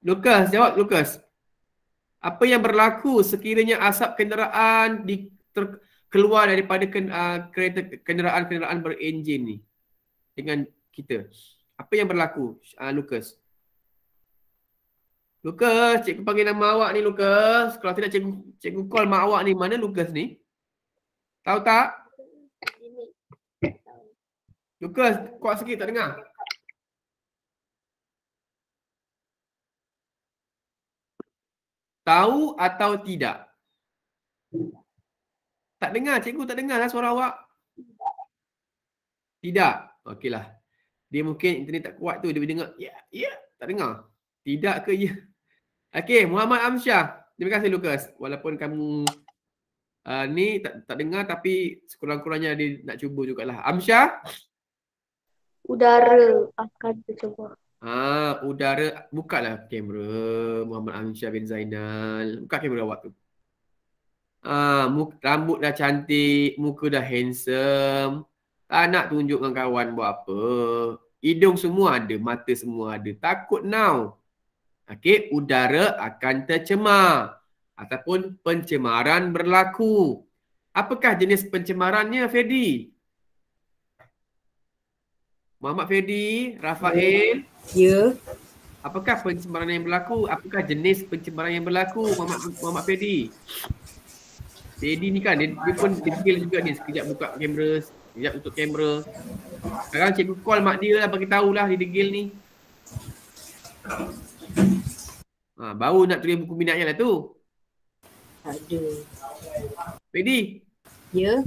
[SPEAKER 1] Lucas, jawab Lucas. Apa yang berlaku sekiranya asap kenderaan keluar daripada kenderaan berenjin ni dengan kita? Apa yang berlaku, Lucas? Lucas, cikgu panggil nama awak ni Lucas. Kalau tidak cikgu call mak awak ni. Mana Lucas ni? Tahu tak? Lukas, kuat sikit tak dengar. Tahu atau tidak? Tak dengar, cikgu tak dengar lah suara awak. Tidak. Okeylah. Dia mungkin internet tak kuat tu, dia dengar, ya, tak dengar. Tidak ke ya? Okey, Muhammad Amsyah. Terima kasih Lukas. Walaupun kamu ni tak dengar tapi sekurang-kurangnya dia nak cuba jugalah. Amsyah?
[SPEAKER 5] Udara akan tercemar.
[SPEAKER 1] Udara. Bukalah kamera Muhammad Amsyah bin Zainal. Buka kamera awak tu. Rambut dah cantik, muka dah handsome. Tak nak tunjuk dengan kawan buat apa. Hidung semua ada, mata semua ada. Takut now. Okey, udara akan tercemar ataupun pencemaran berlaku. Apakah jenis pencemarannya, Fedi? Muhammad Fedi, Rafael.
[SPEAKER 2] Ya.
[SPEAKER 1] Apakah pencemaran yang berlaku? Apakah jenis pencemaran yang berlaku, Muhammad Fedi? Fedi ni kan, dia pun degil juga ni. Sekejap buka kamera, sekejap tutup kamera. Sekarang cikgu call mak dia lah, bagi tahulah dia degil ni. Baru nak tulis buku minatnya lah tu.
[SPEAKER 2] Ada.
[SPEAKER 1] Fedi?
[SPEAKER 2] Ya.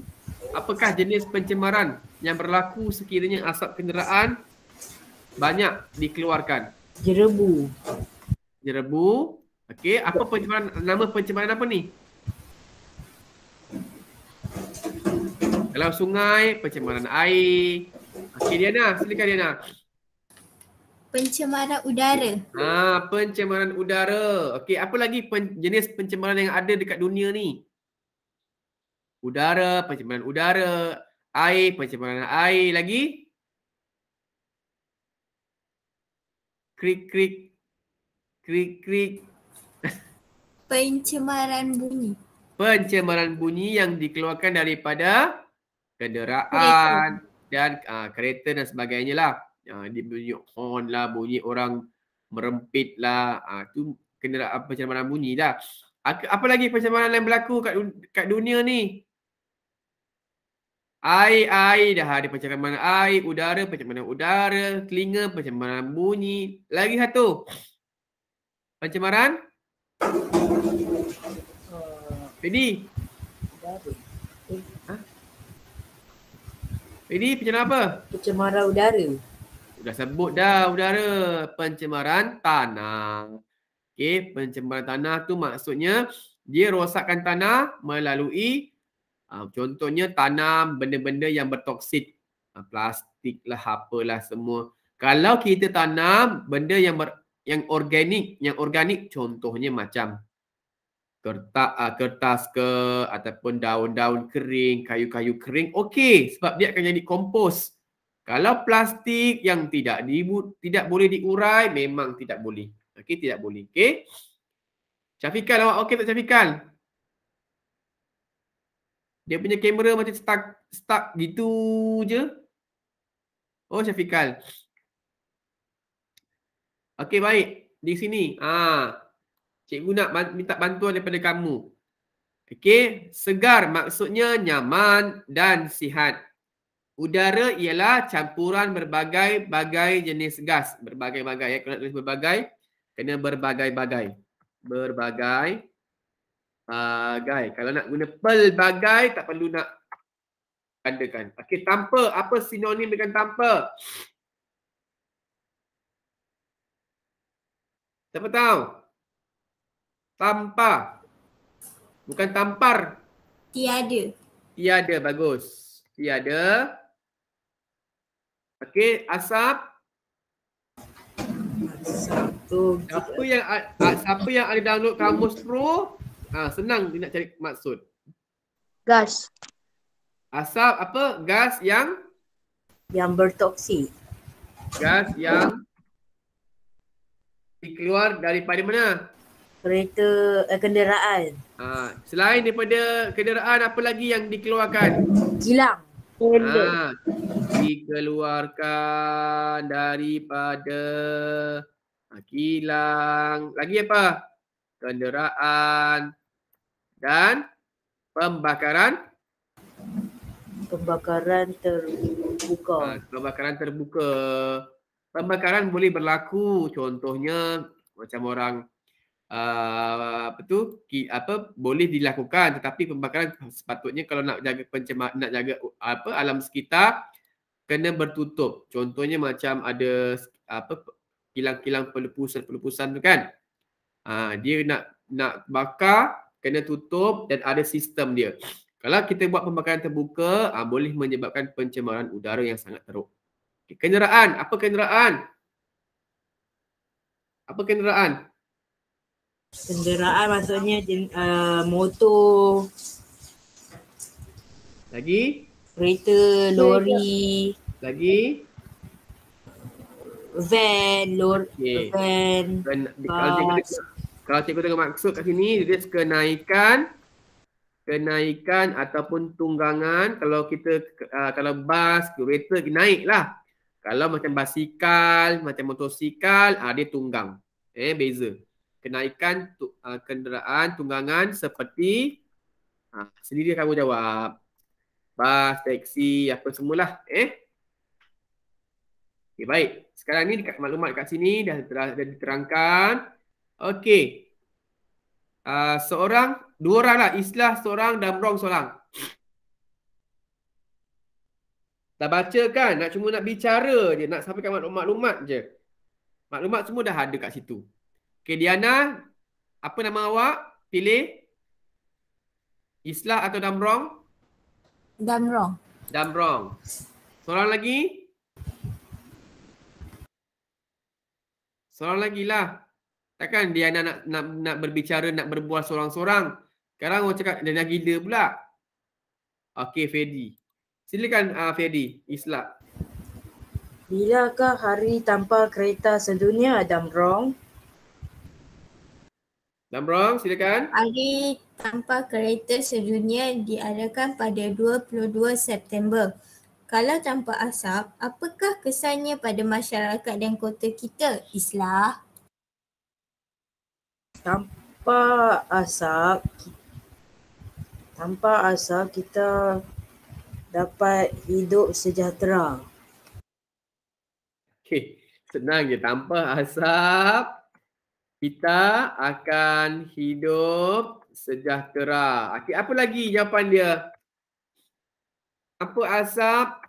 [SPEAKER 1] Apakah jenis pencemaran yang berlaku sekiranya asap kenderaan banyak dikeluarkan?
[SPEAKER 2] Jerebu.
[SPEAKER 1] Jerebu. Okey, apa pencemaran, nama pencemaran apa ni? Kalau sungai, pencemaran air. Okey, Diana, silakan Diana.
[SPEAKER 4] Pencemaran udara.
[SPEAKER 1] Pencemaran udara. Okey, apa lagi jenis pencemaran yang ada dekat dunia ni? Udara, pencemaran udara, air, pencemaran air, lagi? Krik.
[SPEAKER 4] Pencemaran bunyi.
[SPEAKER 1] Pencemaran bunyi yang dikeluarkan daripada kenderaan dan kereta dan sebagainya lah. Dia bunyi horn lah, bunyi orang merempit lah. Tu kenderaan pencemaran bunyi dah. Apa lagi pencemaran yang berlaku kat dunia ni? Air dah ada pencemaran air, udara, pencemaran udara, telinga, pencemaran bunyi. Lagi satu. Pencemaran? Fedi? Fedi, pencemaran apa?
[SPEAKER 2] Pencemaran udara.
[SPEAKER 1] Dah sebut dah udara. Pencemaran tanah. Okey, pencemaran tanah tu maksudnya dia rosakkan tanah melalui contohnya tanam benda-benda yang bertoksid. Plastik lah, apalah semua. Kalau kita tanam benda yang organik contohnya macam kertas ke ataupun daun-daun kering, kayu-kayu kering, okey, sebab dia akan jadi kompos. Kalau plastik yang tidak boleh diurai, memang tidak boleh. Okey, tidak boleh. Okey. Syafiqal, awak okey tak Syafiqal? Dia punya kamera macam stuck gitu je. Oh, Syafiqal. Okey, baik. Di sini. Cikgu nak minta bantuan daripada kamu. Okey, segar maksudnya nyaman dan sihat. Udara ialah campuran berbagai-bagai jenis gas. Berbagai-bagai. Kalau nak tulis berbagai, kena berbagai-bagai. Berbagai. Kalau nak guna pelbagai, tak perlu nak gandakan. Okey, tanpa. Apa sinonim dengan tanpa? Siapa tahu? Tanpa. Bukan tampar.
[SPEAKER 4] Tiada.
[SPEAKER 1] Tiada, bagus. Tiada. Okey, asap. Siapa yang ada download Kamus Pro? Senang dia nak cari maksud.
[SPEAKER 5] Gas.
[SPEAKER 1] Asap apa? Gas yang
[SPEAKER 2] bertoksik.
[SPEAKER 1] Gas yang dikeluar daripada mana?
[SPEAKER 2] Kereta, kenderaan.
[SPEAKER 1] Selain daripada kenderaan, apa lagi yang dikeluarkan?
[SPEAKER 2] Kilang.
[SPEAKER 1] Dikeluarkan daripada kilang. Lagi apa? Kenderaan dan pembakaran
[SPEAKER 2] pembakaran terbuka.
[SPEAKER 1] Pembakaran terbuka. Pembakaran boleh berlaku, contohnya macam orang boleh dilakukan, tetapi pembakaran sepatutnya kalau nak jaga nak jaga alam sekitar kena bertutup. Contohnya macam ada kilang-kilang pelepusan tu kan. Dia nak bakar kena tutup dan ada sistem dia. Kalau kita buat pembakaran terbuka, boleh menyebabkan pencemaran udara yang sangat teruk. Kenderaan, apa kenderaan? Apa kenderaan?
[SPEAKER 2] Kenderaan maksudnya motor.
[SPEAKER 1] Lagi?
[SPEAKER 2] Kereta, lori.
[SPEAKER 1] Lagi?
[SPEAKER 2] Van, van.
[SPEAKER 1] Kalau cikgu tengok maksud kat sini, dia kenaikan ataupun tunggangan. Kalau kalau bas, kereta naik lah. Kalau macam basikal, macam motosikal, dia tunggang. Beza. Kenaikan kenderaan, tunggangan seperti sendiri kamu jawab. Bas, teksi, apa semualah. Okay, baik. Sekarang ni dekat maklumat kat sini dah diterangkan. Okey. Dua orang lah. Islah seorang, Damrong seorang. Dah baca kan? Cuma nak bicara je. Nak sampaikan maklumat je. Maklumat semua dah ada kat situ. Okey, Diana. Apa nama awak? Pilih. Islah atau Damrong?
[SPEAKER 4] Damrong.
[SPEAKER 1] Damrong. Seorang lagi? Seorang lagi lah. Takkan Diana nak berbicara, nak berbual seorang-seorang. Sekarang orang cakap dia nak gila pula. Okey, Fedi. Silakan Fedi, Islah.
[SPEAKER 2] Bilakah hari tanpa kereta sedunia, Damrong?
[SPEAKER 1] Damrong, silakan.
[SPEAKER 4] Hari tanpa kereta sedunia diadakan pada 22 September. Kalau tanpa asap, apakah kesannya pada masyarakat dan kota kita, Islah?
[SPEAKER 2] Tanpa asap kita dapat hidup sejahtera.
[SPEAKER 1] Okey, senang je. Tanpa asap kita akan hidup sejahtera. Okey, apa lagi jawapan dia? Tanpa asap,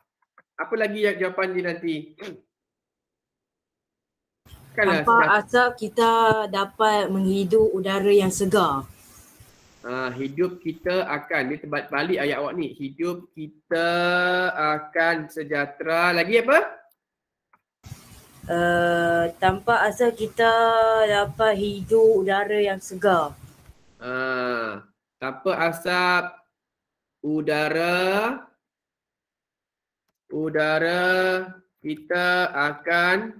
[SPEAKER 1] apa lagi jawapan dia nanti?
[SPEAKER 2] Tanpa asap kita dapat menghidup udara yang segar.
[SPEAKER 1] Hidup kita akan, dia terbalik ayat awak ni. Hidup kita akan sejahtera. Lagi apa?
[SPEAKER 2] Tanpa asap kita dapat hidup udara yang segar.
[SPEAKER 1] Tanpa asap udara kita akan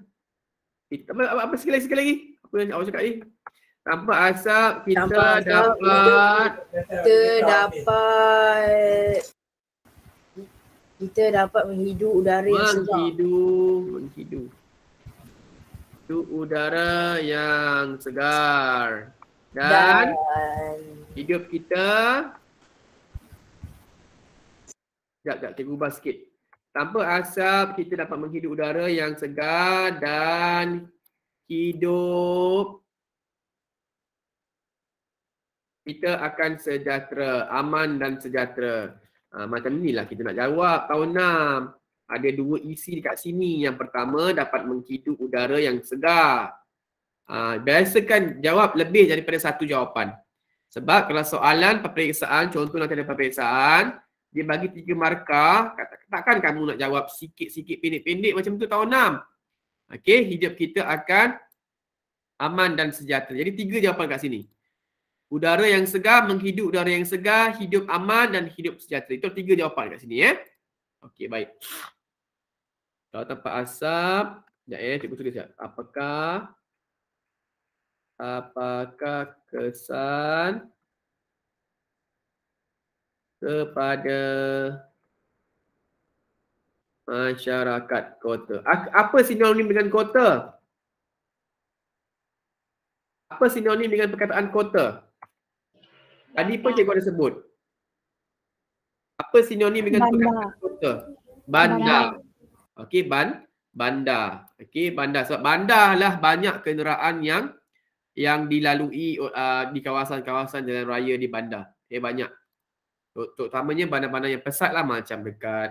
[SPEAKER 1] apa sekali lagi? Apa yang awak cakap ni? Tanpa asap kita
[SPEAKER 2] dapat menghidup udara yang segar.
[SPEAKER 1] Menghidup udara yang segar. Dan hidup kita Sekejap, cikgu ubah sikit. Tanpa asap kita dapat menghidup udara yang segar dan hidup kita akan sejahtera, aman dan sejahtera. Macam inilah kita nak jawab tahun 6. Ada dua isi dekat sini. Yang pertama, dapat menghidup udara yang segar. Biasakan jawab lebih daripada satu jawapan. Sebab kalau soalan peperiksaan, contoh nanti ada peperiksaan, dia bagi 3 markah, takkan kamu nak jawab sikit-sikit pendek-pendek macam tu tahun 6. Okey, hidup kita akan aman dan sejahtera. Jadi 3 jawapan kat sini. Udara yang segar, menghidup udara yang segar, hidup aman dan hidup sejahtera. Itu 3 jawapan kat sini Okey, baik. Kalau tanpa asap, sekejap cikgu tulis sekejap. Apakah kesan kepada masyarakat kota? Apa sinonim dengan kota? Apa sinonim dengan perkataan kota? Tadi pun cikgu ada sebut. Apa sinonim dengan
[SPEAKER 5] Bandar.
[SPEAKER 1] kota? Bandar. Okey, bandar. Okey, bandar. Sebab bandar lah banyak kenderaan yang dilalui di kawasan-kawasan jalan raya di bandar. Banyak. Terutamanya bandar-bandar yang pesat lah macam dekat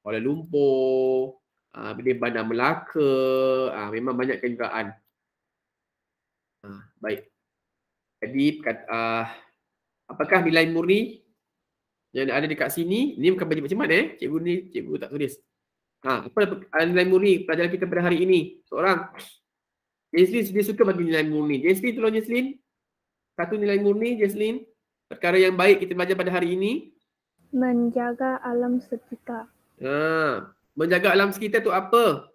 [SPEAKER 1] Kuala Lumpur, di Bandar Melaka, memang banyak kenderaan. Baik. Jadi apakah nilai murni yang ada dekat sini? Ini bukan bagi macam mana cikgu tak tulis. Apa nilai murni pelajaran kita pada hari ini? Seorang. Jesslyn dia suka bagi nilai murni. Jesslyn, tolong Jesslyn. Satu nilai murni Jesslyn. Perkara yang baik kita belajar pada hari ini.
[SPEAKER 5] Menjaga alam sekitar.
[SPEAKER 1] Menjaga alam sekitar tu apa?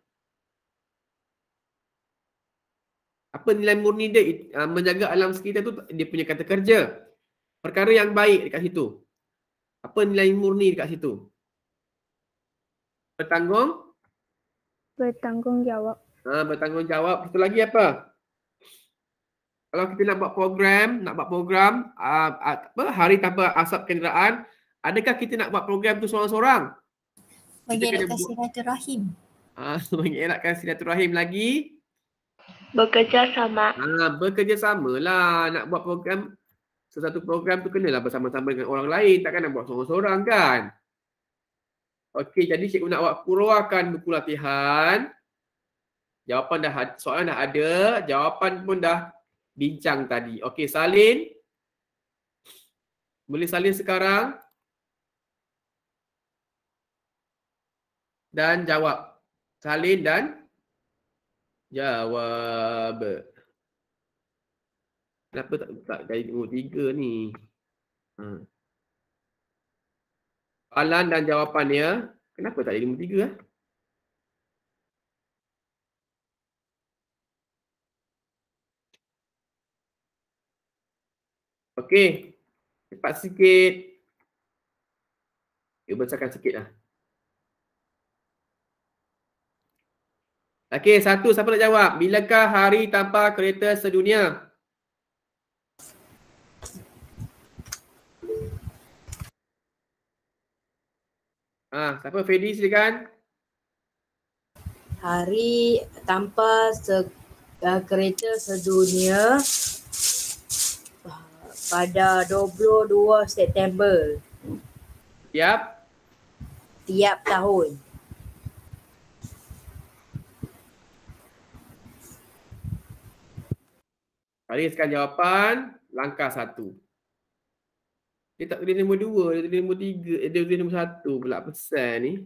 [SPEAKER 1] Apa nilai murni dia? Menjaga alam sekitar tu dia punya kata kerja. Perkara yang baik dekat situ. Apa nilai murni dekat situ?
[SPEAKER 5] Bertanggungjawab.
[SPEAKER 1] Bertanggungjawab. Satu lagi apa? Kalau kita nak buat program, hari tanpa asap kenderaan, adakah kita nak buat program tu seorang-seorang?
[SPEAKER 4] Mengeratkan silaturahim.
[SPEAKER 1] Mengeratkan silaturahim lagi.
[SPEAKER 6] Bekerjasama.
[SPEAKER 1] Bekerjasama lah. Nak buat program, sesuatu program tu kenalah bersama-sama dengan orang lain. Takkan nak buat seorang-seorang kan? Okey, jadi cikgu nak keluarkan buku latihan. Soalan dah ada, jawapan pun dah bincang tadi. Okey, salin. Boleh salin sekarang. Dan jawab. Salin dan jawab. Kenapa tak jadi nombor 3 ni? Soalan dan jawapannya. Kenapa tak jadi nombor 3? Okey. Cepat sikit. Besarkan sikit lah. Okey, satu. Siapa nak jawab? Bilakah hari tanpa kereta sedunia? Siapa? Fedi, silakan.
[SPEAKER 2] Hari tanpa kereta sedunia pada 22 September. Tiap tahun.
[SPEAKER 1] Bariskan jawapan. Langkah 1. Dia tak tulis nombor 2, dia tulis nombor 3. Dia tulis nombor 1 pula pesan ni.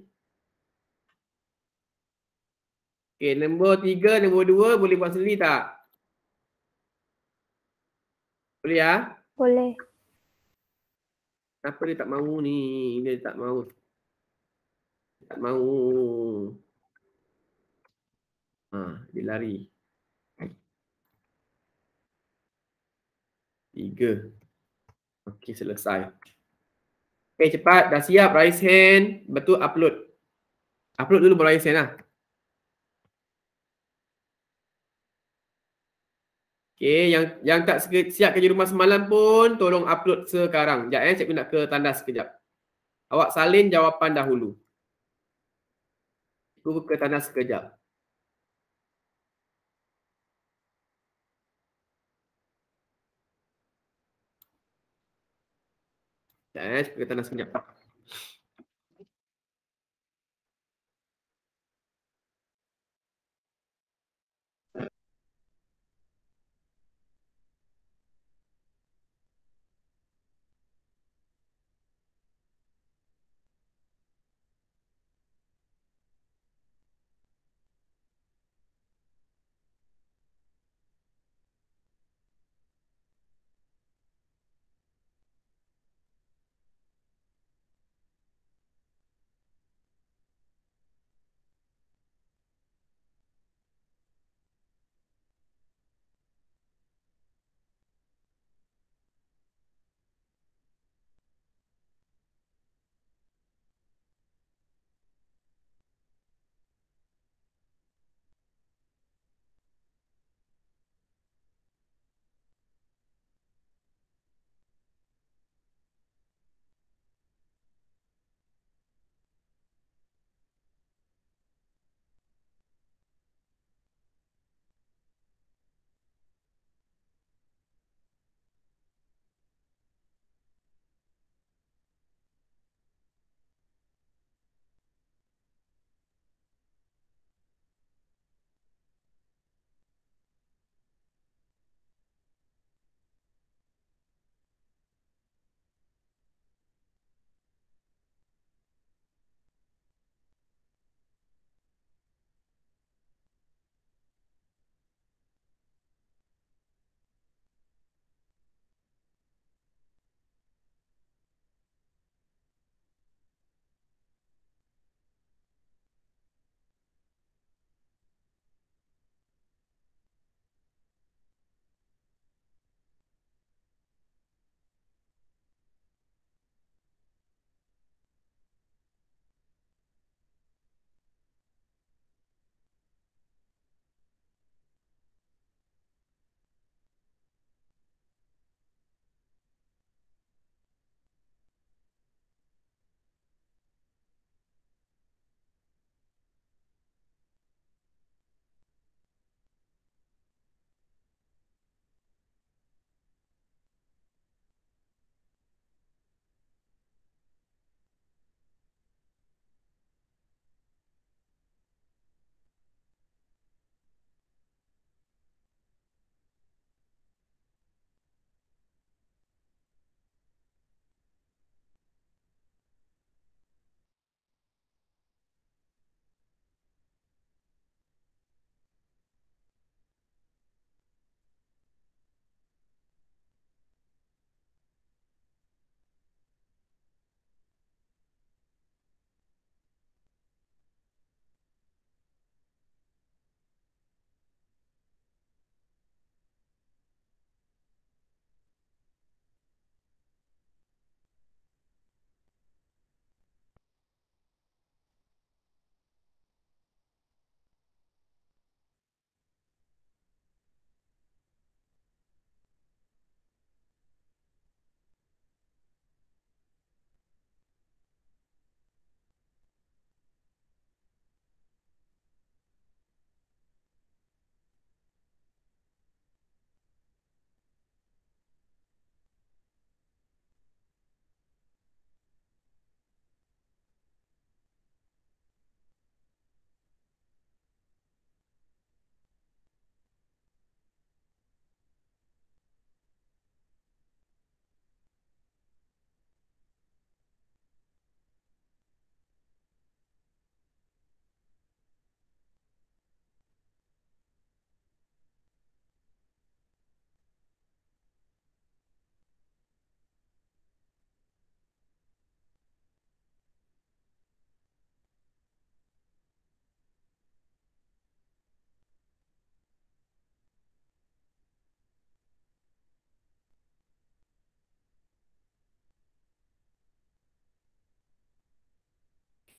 [SPEAKER 1] Okey, nombor 3, nombor 2 boleh buat sendiri tak? Boleh ya?
[SPEAKER 5] Boleh.
[SPEAKER 1] Kenapa dia tak mahu ni? Dia tak mahu. Tak mahu. Dia lari. 3. Okey, selesai. Okey, cepat. Dah siap raise hand. Betul, upload. Upload dulu baru raise hand lah. Okey, yang tak siap kerja rumah semalam pun tolong upload sekarang. Sekejap cikgu nak ke tandas sekejap. Awak salin jawapan dahulu. Cikgu ke tandas sekejap. Sekejap cikgu ke tandas sekejap.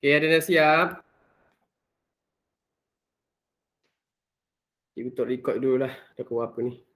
[SPEAKER 1] Okay, ada dah siap? Cikgu tak record dulu lah. Dah keluar apa ni.